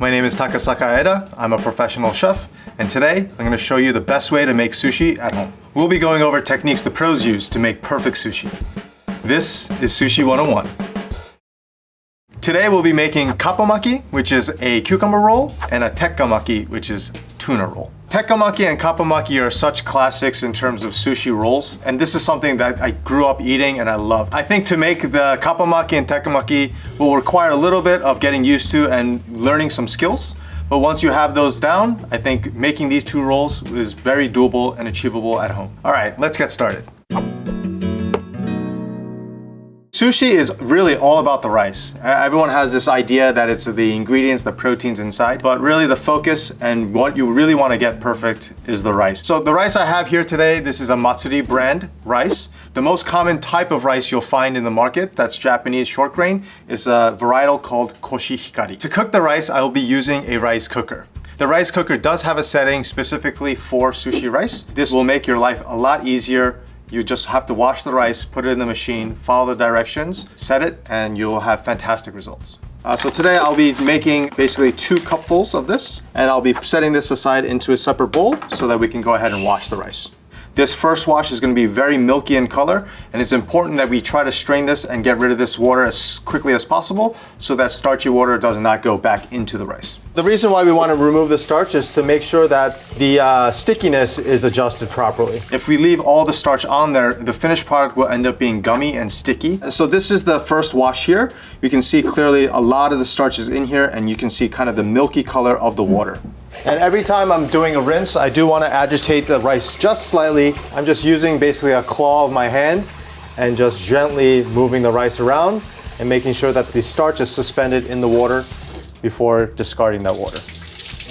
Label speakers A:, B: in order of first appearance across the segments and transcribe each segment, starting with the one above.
A: My name is Taka Sakaeda. I'm a professional chef, and today I'm going to show you the best way to make sushi at home. We'll be going over techniques the pros use to make perfect sushi. This is Sushi 101. Today we'll be making kappamaki, which is a cucumber roll, and a tekkamaaki, which is tuna roll. Tekkamaaki and kappamaki are such classics in terms of sushi rolls, and this is something that I grew up eating and I love. I think to make the kappamaki and tekkamaaki will require a little bit of getting used to and learning some skills, but once you have those down, I think making these two rolls is very doable and achievable at home. All right, let's get started. Sushi is really all about the rice. Everyone has this idea that it's the ingredients, the proteins inside, but really the focus and what you really want to get perfect is the rice. So the rice I have here today, this is a Matsuri brand rice. The most common type of rice you'll find in the market, that's Japanese short grain, is a varietal called koshihikari. To cook the rice, I will be using a rice cooker. The rice cooker does have a setting specifically for sushi rice. This will make your life a lot easier. You just have to wash the rice, put it in the machine, follow the directions, set it, and you'll have fantastic results. So today I'll be making basically 2 cupfuls of this, and I'll be setting this aside into a separate bowl so that we can go ahead and wash the rice. This first wash is going to be very milky in color, and it's important that we try to strain this and get rid of this water as quickly as possible so that starchy water does not go back into the rice. The reason why we want to remove the starch is to make sure that the stickiness is adjusted properly. If we leave all the starch on there, the finished product will end up being gummy and sticky. So this is the first wash here. You can see clearly a lot of the starch is in here, and you can see kind of the milky color of the water. And every time I'm doing a rinse, I do want to agitate the rice just slightly. I'm just using basically a claw of my hand and just gently moving the rice around and making sure that the starch is suspended in the water before discarding that water.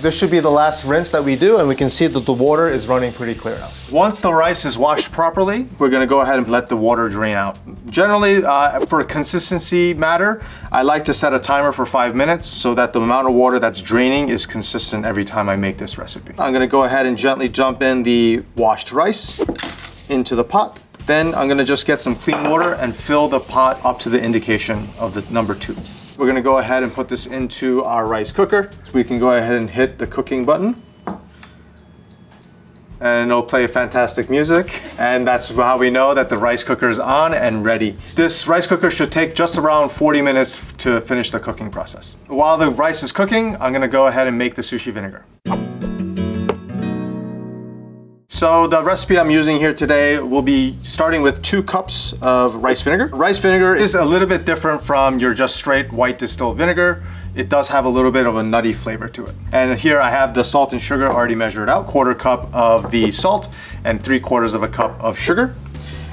A: This should be the last rinse that we do, and we can see that the water is running pretty clear now. Once the rice is washed properly, we're going to go ahead and let the water drain out. Generally, for a consistency matter, I like to set a timer for 5 minutes so that the amount of water that's draining is consistent every time I make this recipe. I'm going to go ahead and gently jump in the washed rice into the pot. Then I'm going to just get some clean water and fill the pot up to the indication of the number 2. We're going to go ahead and put this into our rice cooker. So we can go ahead and hit the cooking button. And it'll play fantastic music. And that's how we know that the rice cooker is on and ready. This rice cooker should take just around 40 minutes to finish the cooking process. While the rice is cooking, I'm going to go ahead and make the sushi vinegar. So the recipe I'm using here today will be starting with 2 cups of rice vinegar. Rice vinegar is a little bit different from your just straight white distilled vinegar. It does have a little bit of a nutty flavor to it. And here I have the salt and sugar already measured out, 1/4 cup of the salt and 3/4 of a cup of sugar.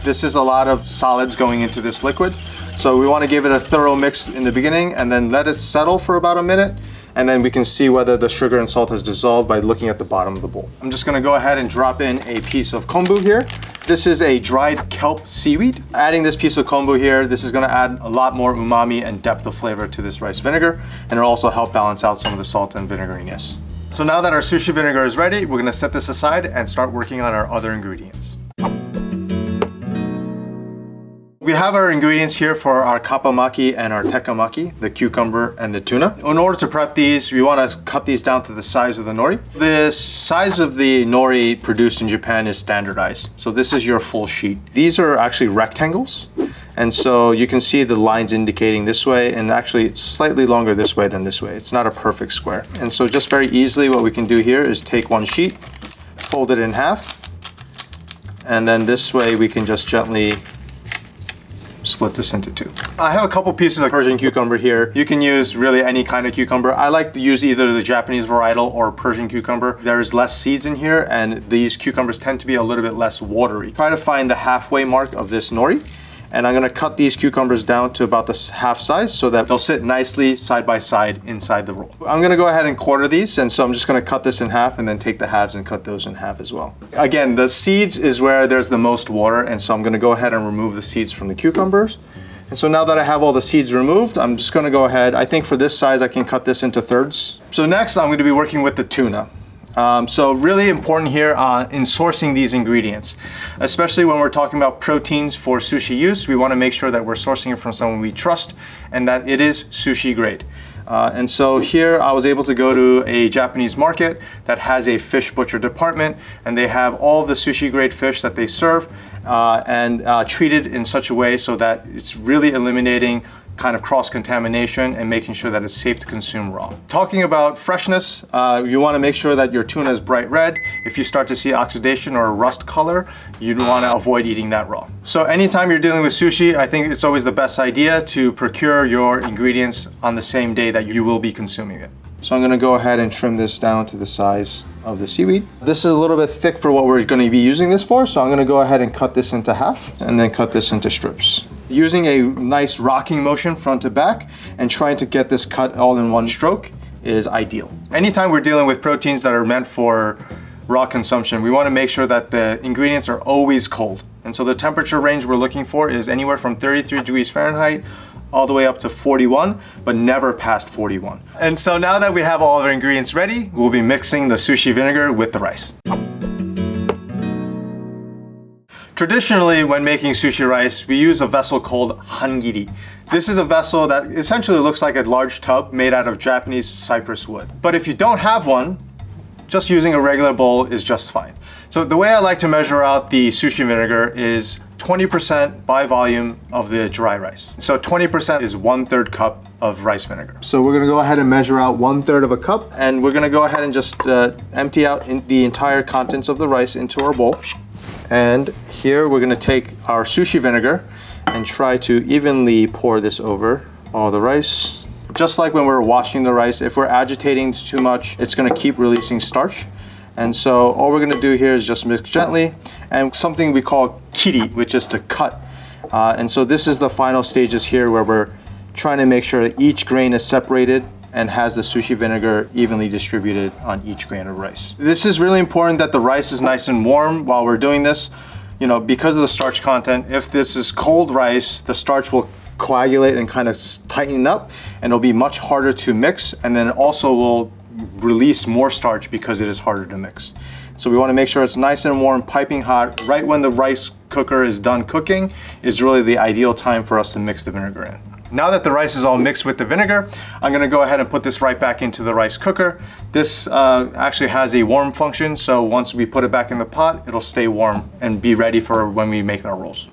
A: This is a lot of solids going into this liquid. So we want to give it a thorough mix in the beginning and then let it settle for about a minute. And then we can see whether the sugar and salt has dissolved by looking at the bottom of the bowl. I'm just gonna go ahead and drop in a piece of kombu here. This is a dried kelp seaweed. Adding this piece of kombu here, this is gonna add a lot more umami and depth of flavor to this rice vinegar, and it'll also help balance out some of the salt and vinegariness. So now that our sushi vinegar is ready, we're gonna set this aside and start working on our other ingredients. We have our ingredients here for our kappamaki and our tekkamaaki, the cucumber and the tuna. In order to prep these, we want to cut these down to the size of the nori. The size of the nori produced in Japan is standardized. So this is your full sheet. These are actually rectangles. And so you can see the lines indicating this way, and actually it's slightly longer this way than this way. It's not a perfect square. And so just very easily what we can do here is take one sheet, fold it in half, and then this way we can just gently split this into 2. I have a couple pieces of Persian cucumber here. You can use really any kind of cucumber. I like to use either the Japanese varietal or Persian cucumber. There's less seeds in here, and these cucumbers tend to be a little bit less watery. Try to find the halfway mark of this nori. And I'm gonna cut these cucumbers down to about the half size so that they'll sit nicely side by side inside the roll. I'm gonna go ahead and quarter these, and so I'm just gonna cut this in half and then take the halves and cut those in half as well. Again, the seeds is where there's the most water, and so I'm gonna go ahead and remove the seeds from the cucumbers. And so now that I have all the seeds removed, I'm just gonna go ahead, I think for this size I can cut this into thirds. So next I'm gonna be working with the tuna. So really important here in sourcing these ingredients, especially when we're talking about proteins for sushi use. We want to make sure that we're sourcing it from someone we trust and that it is sushi grade. And so here I was able to go to a Japanese market that has a fish butcher department, and they have all the sushi grade fish that they serve and treated in such a way so that it's really eliminating kind of cross-contamination and making sure that it's safe to consume raw. Talking about freshness, you want to make sure that your tuna is bright red. If you start to see oxidation or rust color, you'd want to avoid eating that raw. So anytime you're dealing with sushi, I think it's always the best idea to procure your ingredients on the same day that you will be consuming it. So I'm going to go ahead and trim this down to the size of the seaweed. This is a little bit thick for what we're going to be using this for, so I'm going to go ahead and cut this into half and then cut this into strips. Using a nice rocking motion front to back and trying to get this cut all in one stroke is ideal. Anytime we're dealing with proteins that are meant for raw consumption, we want to make sure that the ingredients are always cold. And so the temperature range we're looking for is anywhere from 33 degrees Fahrenheit all the way up to 41, but never past 41. And so now that we have all our ingredients ready, we'll be mixing the sushi vinegar with the rice. Traditionally, when making sushi rice, we use a vessel called hangiri. This is a vessel that essentially looks like a large tub made out of Japanese cypress wood. But if you don't have one, just using a regular bowl is just fine. So the way I like to measure out the sushi vinegar is 20% by volume of the dry rice. So 20% is 1/3 cup of rice vinegar. So we're gonna go ahead and measure out 1/3 of a cup, and we're gonna go ahead and just empty out the entire contents of the rice into our bowl. And here we're gonna take our sushi vinegar and try to evenly pour this over all the rice. Just like when we're washing the rice, if we're agitating too much, it's gonna keep releasing starch. And so all we're gonna do here is just mix gently, and something we call kiri, which is to cut. And so this is the final stages here where we're trying to make sure that each grain is separated and has the sushi vinegar evenly distributed on each grain of rice. This is really important that the rice is nice and warm while we're doing this. You know, because of the starch content, if this is cold rice, the starch will coagulate and kind of tighten up, and it'll be much harder to mix, and then also will release more starch because it is harder to mix. So we want to make sure it's nice and warm, piping hot, right when the rice cooker is done cooking is really the ideal time for us to mix the vinegar in. Now that the rice is all mixed with the vinegar, I'm gonna go ahead and put this right back into the rice cooker. This actually has a warm function, so once we put it back in the pot, it'll stay warm and be ready for when we make our rolls.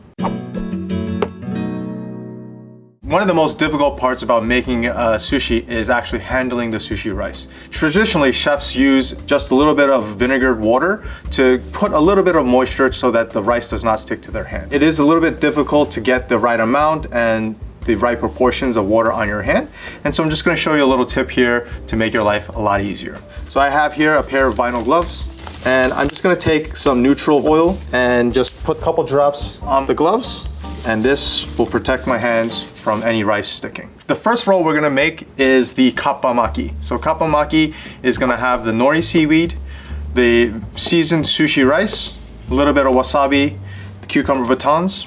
A: One of the most difficult parts about making sushi is actually handling the sushi rice. Traditionally, chefs use just a little bit of vinegar water to put a little bit of moisture so that the rice does not stick to their hand. It is a little bit difficult to get the right amount and the right proportions of water on your hand. And so I'm just gonna show you a little tip here to make your life a lot easier. So I have here a pair of vinyl gloves, and I'm just gonna take some neutral oil and just put a couple drops on the gloves, and this will protect my hands from any rice sticking. The first roll we're gonna make is the kappa maki. So kappa maki is gonna have the nori seaweed, the seasoned sushi rice, a little bit of wasabi, the cucumber batons,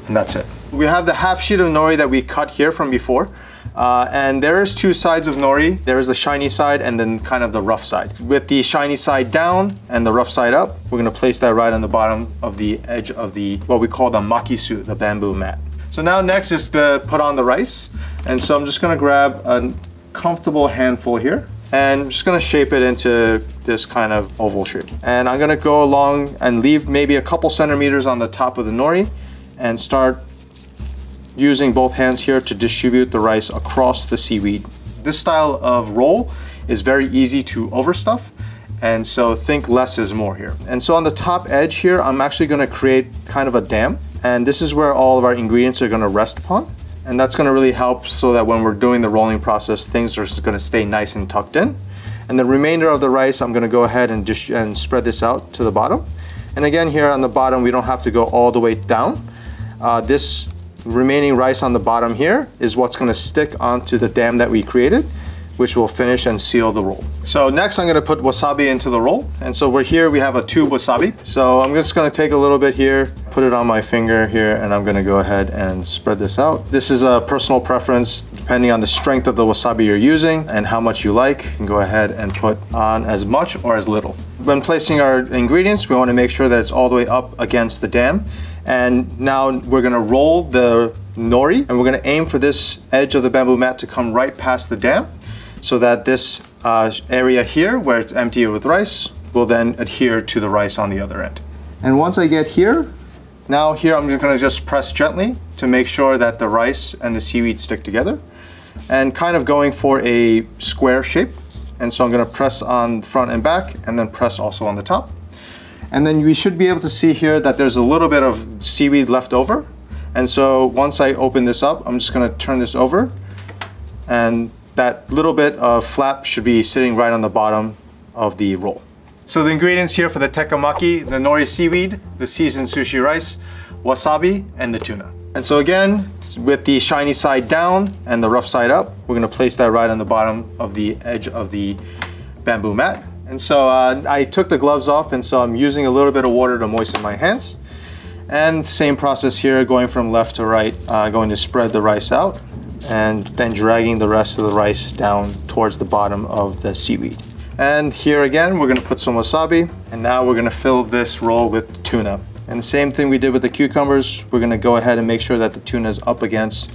A: and that's it. We have the half sheet of nori that we cut here from before. And there's two sides of nori. There is the shiny side and then kind of the rough side. With the shiny side down and the rough side up, we're gonna place that right on the bottom of the edge of the, what we call the makisu, the bamboo mat. So now next is to put on the rice. And so I'm just gonna grab a comfortable handful here, and I'm just gonna shape it into this kind of oval shape. And I'm gonna go along and leave maybe a couple centimeters on the top of the nori and start using both hands here to distribute the rice across the seaweed. This style of roll is very easy to overstuff, and so think less is more here. And so on the top edge here, I'm actually gonna create kind of a dam, and this is where all of our ingredients are gonna rest upon. And that's gonna really help so that when we're doing the rolling process, things are gonna stay nice and tucked in. And the remainder of the rice, I'm gonna go ahead and spread this out to the bottom. And again, here on the bottom, we don't have to go all the way down. This remaining rice on the bottom here is what's going to stick onto the dam that we created, which will finish and seal the roll. So next I'm going to put wasabi into the roll. And so we have a tube wasabi. So I'm just going to take a little bit here, put it on my finger here, and I'm going to go ahead and spread this out. This is a personal preference depending on the strength of the wasabi you're using and how much you like. You can go ahead and put on as much or as little. When placing our ingredients, we want to make sure that it's all the way up against the dam. And now we're gonna roll the nori, and we're gonna aim for this edge of the bamboo mat to come right past the dam. so that this area here where it's empty with rice will then adhere to the rice on the other end. And once I get here, now here I'm just gonna just press gently to make sure that the rice and the seaweed stick together, and kind of going for a square shape. And so I'm gonna press on front and back, and then press also on the top. And then we should be able to see here that there's a little bit of seaweed left over. And so once I open this up, I'm just gonna turn this over, and that little bit of flap should be sitting right on the bottom of the roll. So the ingredients here for the tekkemaki: the nori seaweed, the seasoned sushi rice, wasabi, and the tuna. And so again, with the shiny side down and the rough side up, we're gonna place that right on the bottom of the edge of the bamboo mat. And so I took the gloves off, and so I'm using a little bit of water to moisten my hands. And same process here, going from left to right, going to spread the rice out, and then dragging the rest of the rice down towards the bottom of the seaweed. And here again, we're gonna put some wasabi, and now we're gonna fill this roll with tuna. And the same thing we did with the cucumbers, we're gonna go ahead and make sure that the tuna is up against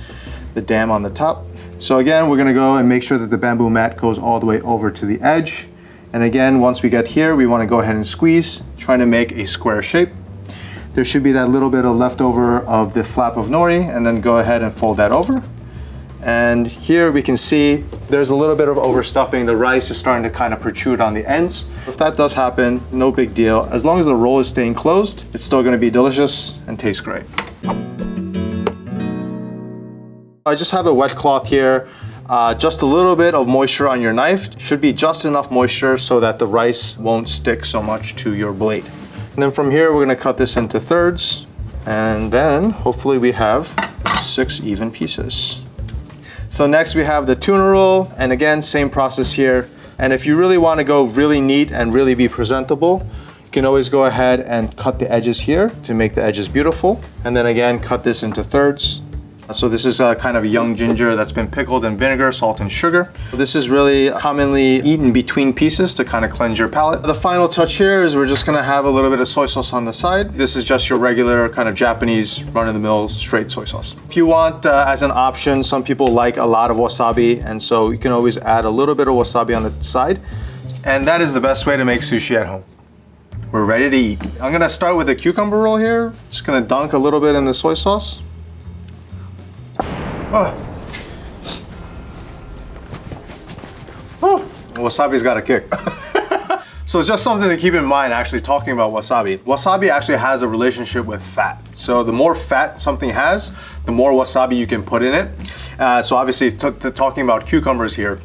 A: the dam on the top. So again, we're gonna go and make sure that the bamboo mat goes all the way over to the edge. And again, once we get here, we wanna go ahead and squeeze, trying to make a square shape. There should be that little bit of leftover of the flap of nori, and then go ahead and fold that over. And here we can see there's a little bit of overstuffing. The rice is starting to kind of protrude on the ends. If that does happen, no big deal. As long as the roll is staying closed, it's still gonna be delicious and taste great. I just have a wet cloth here. Just a little bit of moisture on your knife. Should be just enough moisture so that the rice won't stick so much to your blade. And then from here, we're gonna cut this into thirds. And then hopefully we have 6 even pieces. So next we have the tuna roll, and again, same process here. And if you really want to go really neat and really be presentable, you can always go ahead and cut the edges here to make the edges beautiful. And then again, cut this into thirds. So this is kind of a young ginger that's been pickled in vinegar, salt, and sugar. This is really commonly eaten between pieces to kind of cleanse your palate. The final touch here is we're just gonna have a little bit of soy sauce on the side. This is just your regular kind of Japanese run-of-the-mill straight soy sauce. If you want, as an option, some people like a lot of wasabi, and so you can always add a little bit of wasabi on the side. And that is the best way to make sushi at home. We're ready to eat. I'm gonna start with a cucumber roll here. Just gonna dunk a little bit in the soy sauce. Oh. Oh. Wasabi's got a kick. So it's just something to keep in mind actually talking about wasabi. Wasabi actually has a relationship with fat. So the more fat something has, the more wasabi you can put in it. So obviously talking about cucumbers here,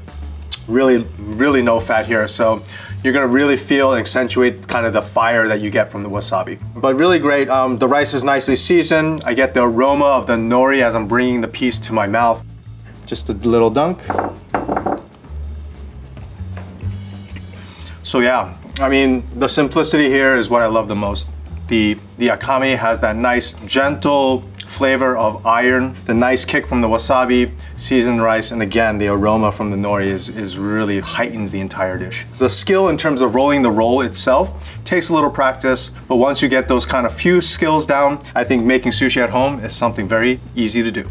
A: really no fat here. So you're gonna really feel and accentuate kind of the fire that you get from the wasabi. But really great, the rice is nicely seasoned. I get the aroma of the nori as I'm bringing the piece to my mouth. Just a little dunk. So yeah, I mean, the simplicity here is what I love the most. The akame has that nice, gentle flavor of iron, the nice kick from the wasabi, seasoned rice, and again, the aroma from the nori is really heightens the entire dish. The skill in terms of rolling the roll itself takes a little practice, but once you get those kind of few skills down, I think making sushi at home is something very easy to do.